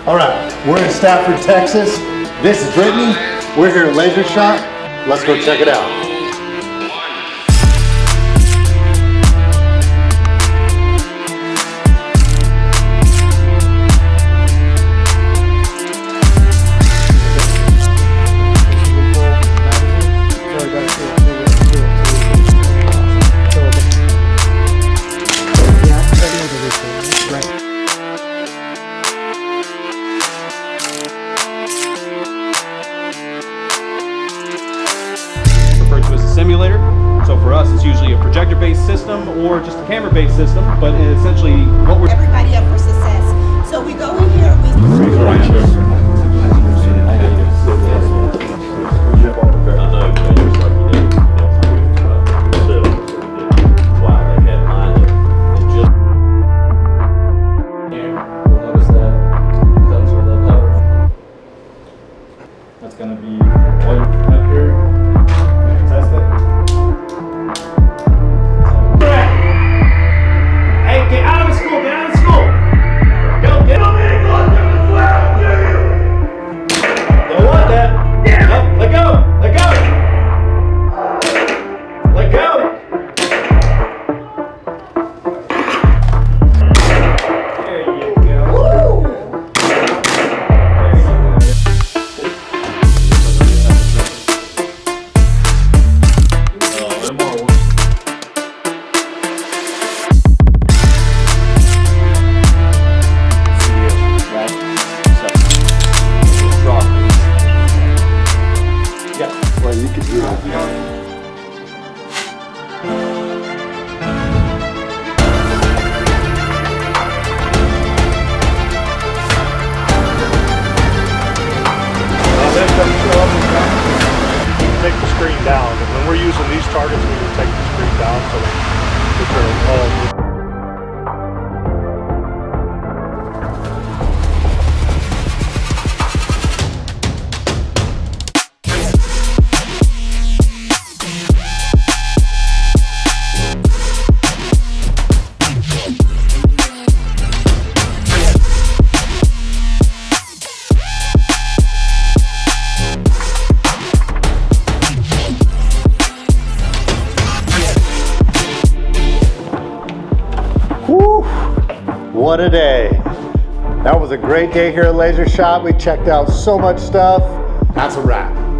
All right, we're in Stafford, Texas. This is Brittany. We're here at Laser Shot. Let's go check it out. Referred to as a simulator. So for us, it's usually a projector-based system or just a camera-based system, but essentially what we're... Everybody up for success. So we go in here, That's going to be all after. Test it. Hey, get out of the school! Get out of the school! Go, get on me! Don't want that. Yeah. No, let go! Let go! Let go! There you go. Woo! Well, you can do that. Take the screen down, and when we're using these targets, we will take the screen down so that they're all. What a day. That was a great day here at Laser Shot. We checked out so much stuff. That's a wrap.